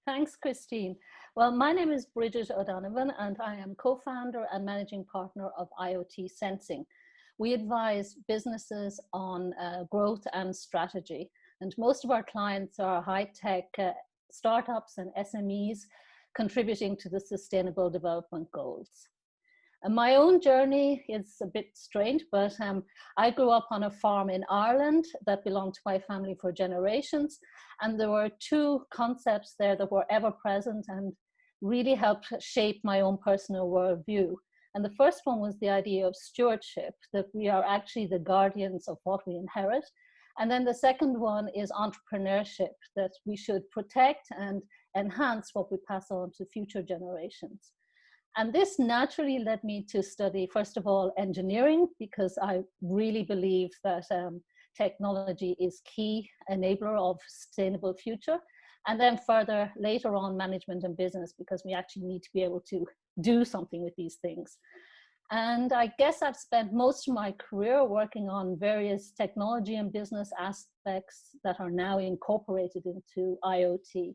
Thanks, Christine. Well, my name is Brigid O'Donovan, and I am co-founder and managing partner of IoT Sensing. We advise businesses on growth and strategy, and most of our clients are high-tech startups and SMEs contributing to the Sustainable Development Goals. And my own journey is a bit strange, but I grew up on a farm in Ireland that belonged to my family for generations. And there were two concepts there that were ever present and really helped shape my own personal worldview. And the first one was the idea of stewardship, that we are actually the guardians of what we inherit. And then the second one is entrepreneurship, that we should protect and enhance what we pass on to future generations. And this naturally led me to study, first of all, engineering, because I really believe that technology is key enabler of sustainable future. And then further, later on, management and business, because we actually need to be able to do something with these things. And I guess I've spent most of my career working on various technology and business aspects that are now incorporated into IoT.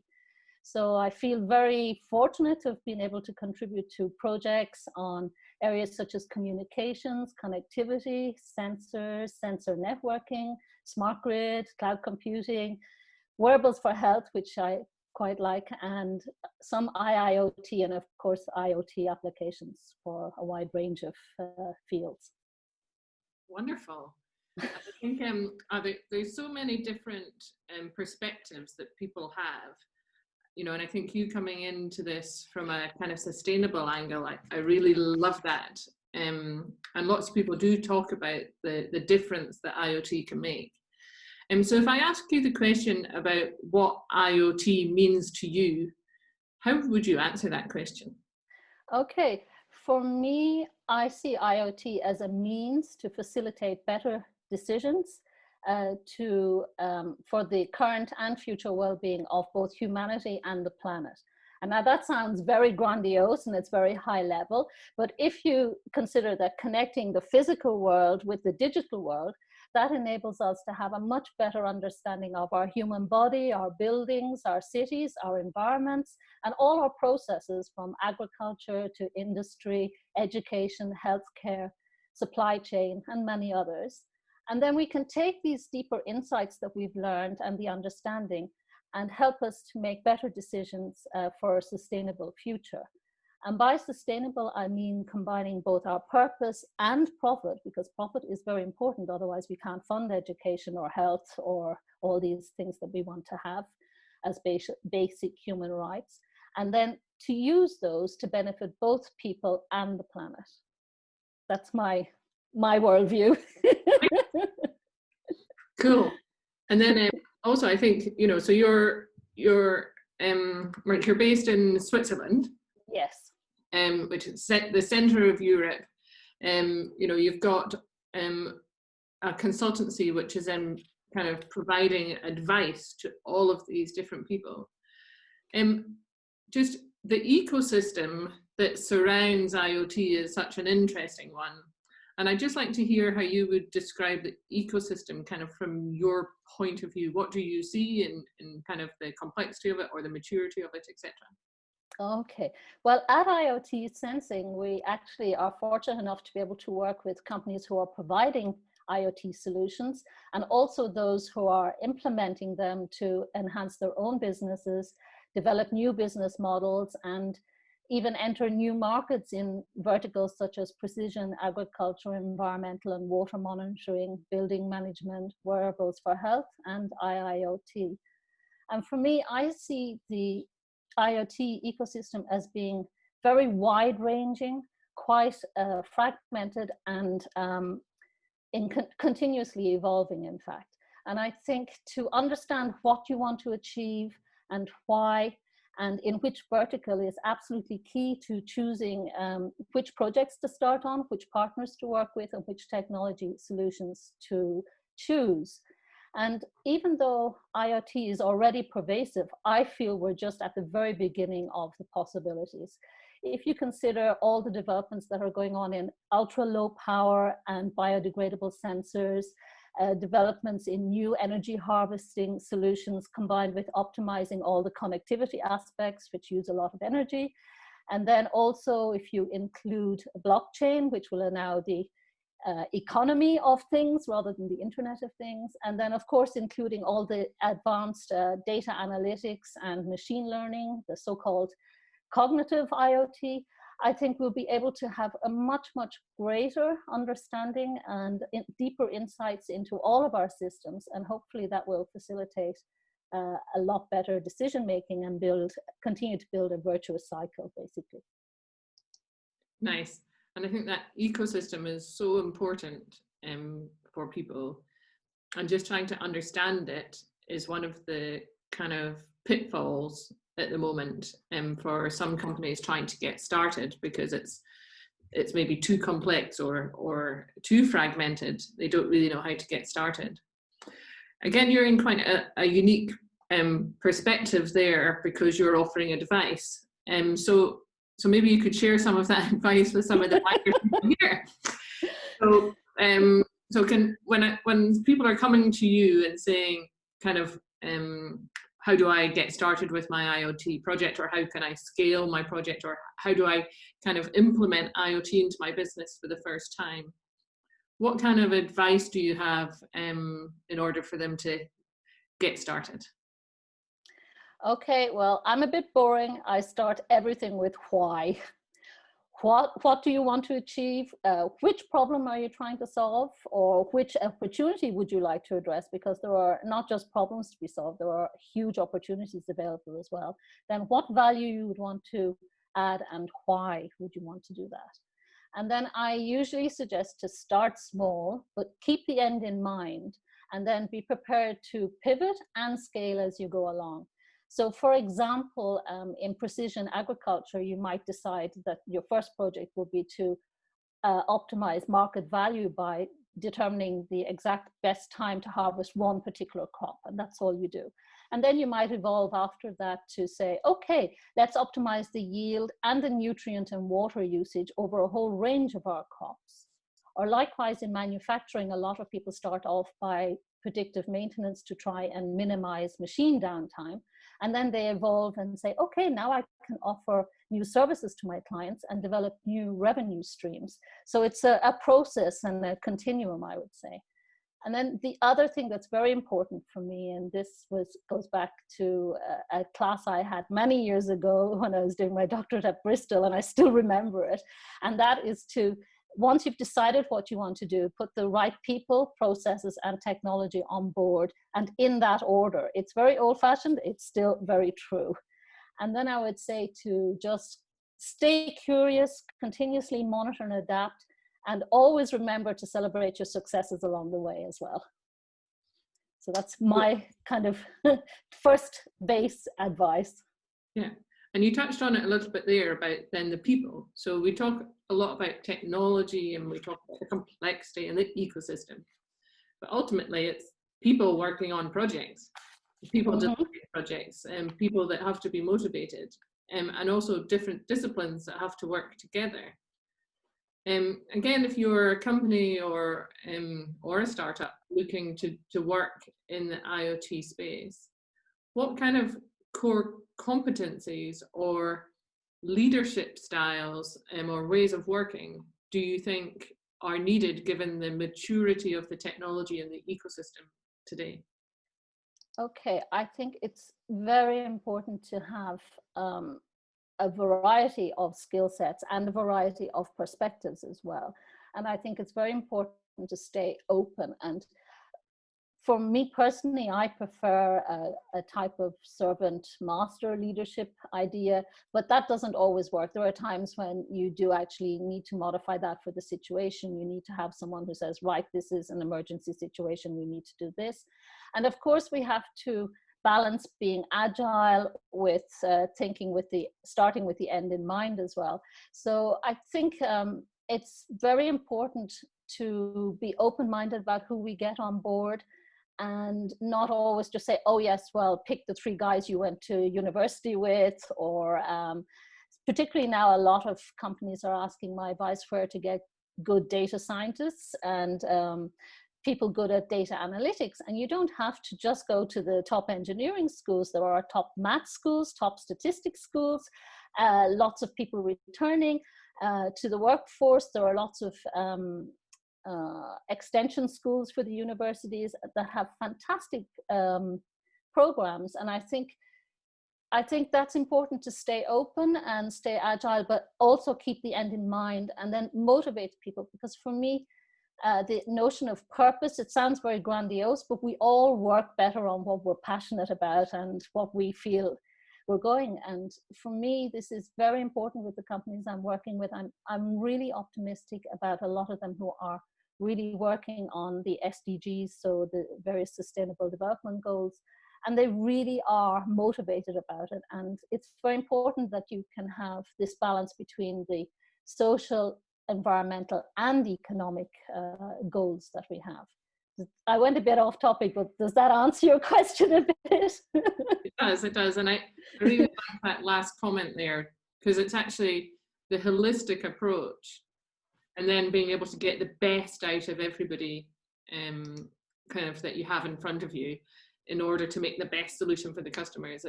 So I feel very fortunate to have been able to contribute to projects on areas such as communications, connectivity, sensors, sensor networking, smart grid, cloud computing, wearables for health, which I quite like, and some IIoT and of course IoT applications for a wide range of fields. Wonderful. I think there's so many different perspectives that people have, you know, and I think you coming into this from a kind of sustainable angle, I really love that. And lots of people do talk about the difference that IoT can make. So if I ask you the question about what IoT means to you, how would you answer that question? Okay, for me, I see IoT as a means to facilitate better decisions for the current and future well-being of both humanity and the planet. And now that sounds very grandiose and it's very high level, but if you consider that connecting the physical world with the digital world, that enables us to have a much better understanding of our human body, our buildings, our cities, our environments, and all our processes from agriculture to industry, education, healthcare, supply chain, and many others. And then we can take these deeper insights that we've learned and the understanding and help us to make better decisions for a sustainable future. And by sustainable, I mean combining both our purpose and profit, because profit is very important. Otherwise, we can't fund education or health or all these things that we want to have as basic human rights. And then to use those to benefit both people and the planet. That's my worldview. Cool. And then also, I think, you know, so you're based in Switzerland. Yes. Which is the center of Europe. You know, you've got a consultancy which is kind of providing advice to all of these different people. Just the ecosystem that surrounds IoT is such an interesting one. And I'd just like to hear how you would describe the ecosystem kind of from your point of view. What do you see in kind of the complexity of it or the maturity of it, etc.? Okay, well, at IoT Sensing, we actually are fortunate enough to be able to work with companies who are providing IoT solutions and also those who are implementing them to enhance their own businesses, develop new business models, and even enter new markets in verticals such as precision agriculture, environmental and water monitoring, building management, wearables for health, and IIoT. And for me, I see the IoT ecosystem as being very wide-ranging, quite fragmented, and continuously evolving, in fact. And I think to understand what you want to achieve and why and in which vertical is absolutely key to choosing which projects to start on, which partners to work with, and which technology solutions to choose. And even though IoT is already pervasive, I feel we're just at the very beginning of the possibilities. If you consider all the developments that are going on in ultra low power and biodegradable sensors, developments in new energy harvesting solutions combined with optimizing all the connectivity aspects, which use a lot of energy. And then also if you include blockchain, which will allow the economy of things rather than the Internet of Things. And then of course, including all the advanced data analytics and machine learning, the so-called cognitive IoT, I think we'll be able to have a much, much greater understanding and deeper insights into all of our systems. And hopefully that will facilitate a lot better decision making and continue to build a virtuous cycle, basically. Nice. And I think that ecosystem is so important for people. And just trying to understand it is one of the kind of pitfalls at the moment for some companies trying to get started, because it's maybe too complex or too fragmented. They don't really know how to get started. Again, you're in quite a unique perspective there, because you're offering a device. So maybe you could share some of that advice with some of the wider people here. So when people are coming to you and saying kind of, how do I get started with my IoT project, or how can I scale my project, or how do I kind of implement IoT into my business for the first time? What kind of advice do you have in order for them to get started? Okay, well, I'm a bit boring. I start everything with why. What do you want to achieve? Which problem are you trying to solve? Or which opportunity would you like to address? Because there are not just problems to be solved, there are huge opportunities available as well. Then what value you would want to add, and why would you want to do that? And then I usually suggest to start small, but keep the end in mind, and then be prepared to pivot and scale as you go along. So for example, in precision agriculture, you might decide that your first project will be to optimize market value by determining the exact best time to harvest one particular crop, and that's all you do. And then you might evolve after that to say, okay, let's optimize the yield and the nutrient and water usage over a whole range of our crops. Or likewise in manufacturing, a lot of people start off by predictive maintenance to try and minimize machine downtime. And then they evolve and say, okay, now I can offer new services to my clients and develop new revenue streams. So it's a process and a continuum, I would say. And then the other thing that's very important for me, and this goes back to a class I had many years ago when I was doing my doctorate at Bristol, and I still remember it. And that is to, once you've decided what you want to do, put the right people, processes, and technology on board, and in that order. It's very old-fashioned, it's still very true. And then I would say to just stay curious, continuously monitor and adapt, and always remember to celebrate your successes along the way as well. So that's my kind of first base advice. Yeah. And you touched on it a little bit there about then the people. So we talk a lot about technology and we talk about the complexity and the ecosystem. But ultimately, it's people working on projects, people delivering projects, and people that have to be motivated, and also different disciplines that have to work together. Again, if you're a company or a startup looking to work in the IoT space, what kind of core competencies or leadership styles or ways of working do you think are needed given the maturity of the technology and the ecosystem today? Okay, I think it's very important to have a variety of skill sets and a variety of perspectives as well. And I think it's very important to stay open. And for me personally, I prefer a type of servant master leadership idea, but that doesn't always work. There are times when you do actually need to modify that for the situation. You need to have someone who says, right, this is an emergency situation, we need to do this. And of course, we have to balance being agile with starting with the end in mind as well. So I think it's very important to be open-minded about who we get on board, and not always just say, oh yes, well, pick the 3 guys you went to university with, or particularly now a lot of companies are asking my advice where to get good data scientists, and people good at data analytics. And you don't have to just go to the top engineering schools. There are top math schools, top statistics schools, lots of people returning to the workforce. There are lots of extension schools for the universities that have fantastic programs. And I think that's important, to stay open and stay agile, but also keep the end in mind and then motivate people. Because for me, the notion of purpose, it sounds very grandiose, but we all work better on what we're passionate about and what we feel we're going. And for me, this is very important with the companies I'm working with. I'm really optimistic about a lot of them who are really working on the SDGs, so the various sustainable development goals, and they really are motivated about it. And it's very important that you can have this balance between the social, environmental and economic goals that we have. I went a bit off topic, but does that answer your question a bit? It does. And I really like that last comment there, because it's actually the holistic approach and then being able to get the best out of everybody kind of that you have in front of you in order to make the best solution for the customers.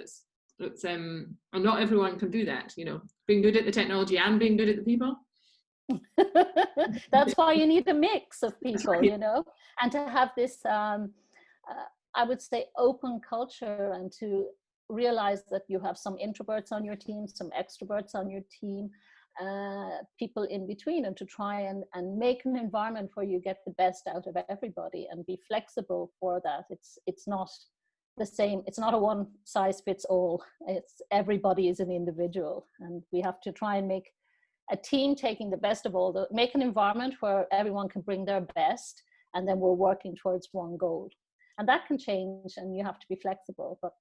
And not everyone can do that, you know, being good at the technology and being good at the people. That's why you need a mix of people, you know, and to have this, I would say, open culture, and to realize that you have some introverts on your team, some extroverts on your team, people in between, and to try and make an environment where you get the best out of everybody and be flexible for that. It's not the same, it's not a one size fits all. It's everybody is an individual, and we have to try and make a team taking the best of all, make an environment where everyone can bring their best, and then we're working towards one goal. And that can change, and you have to be flexible, but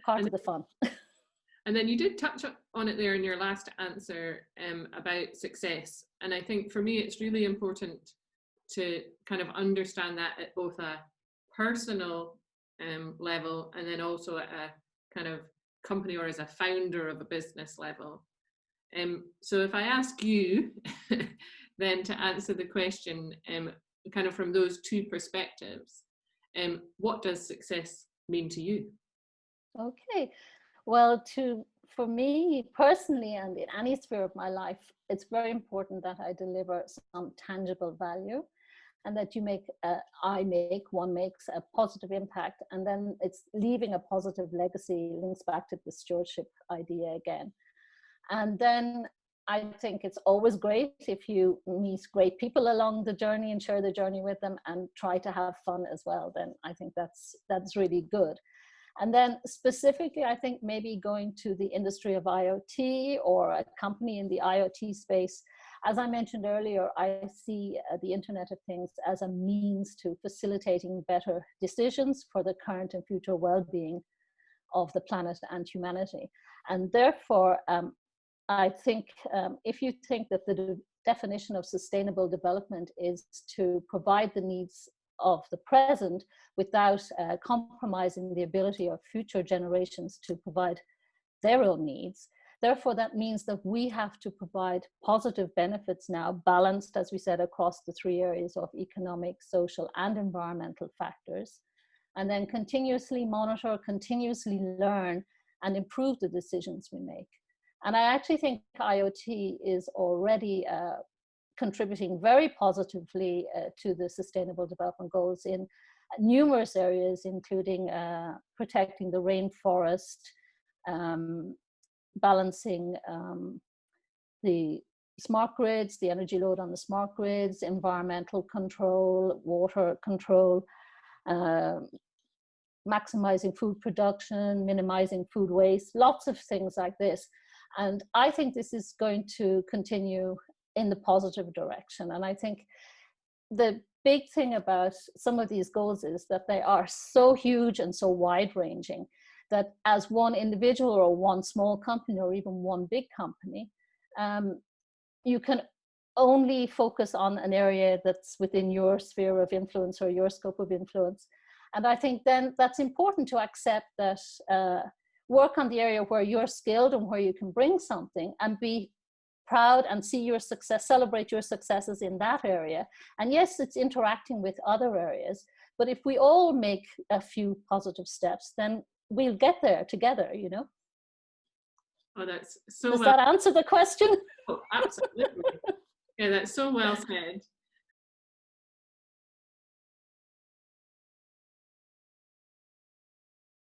part of the fun. And then you did touch on it there in your last answer about success. And I think for me, it's really important to kind of understand that at both a personal level, and then also at a kind of company or as a founder of a business level. So if I ask you then to answer the question kind of from those two perspectives, what does success mean to you? Okay, well, for me personally, and in any sphere of my life, it's very important that I deliver some tangible value, and that one makes a positive impact, and then it's leaving a positive legacy. Links back to the stewardship idea again. And then I think it's always great if you meet great people along the journey and share the journey with them and try to have fun as well. Then I think that's really good. And then specifically, I think maybe going to the industry of IoT or a company in the IoT space. As I mentioned earlier, I see the Internet of Things as a means to facilitating better decisions for the current and future well-being of the planet and humanity. And therefore, I think if you think that the definition of sustainable development is to provide the needs of the present without compromising the ability of future generations to provide their own needs, therefore that means that we have to provide positive benefits now, balanced, as we said, across the three areas of economic, social and environmental factors, and then continuously monitor, continuously learn and improve the decisions we make. And I actually think IoT is already contributing very positively to the Sustainable Development Goals in numerous areas, including protecting the rainforest, balancing the smart grids, the energy load on the smart grids, environmental control, water control, maximizing food production, minimizing food waste, lots of things like this. And I think this is going to continue in the positive direction. And I think the big thing about some of these goals is that they are so huge and so wide-ranging that as one individual or one small company or even one big company, you can only focus on an area that's within your sphere of influence or your scope of influence. And I think then that's important to accept that work on the area where you're skilled and where you can bring something, and be proud and see your success, celebrate your successes in that area. And yes, it's interacting with other areas, but if we all make a few positive steps, then we'll get there together, you know. Oh, that's so Does well. that answer the question? Oh, absolutely. Yeah, that's so well said.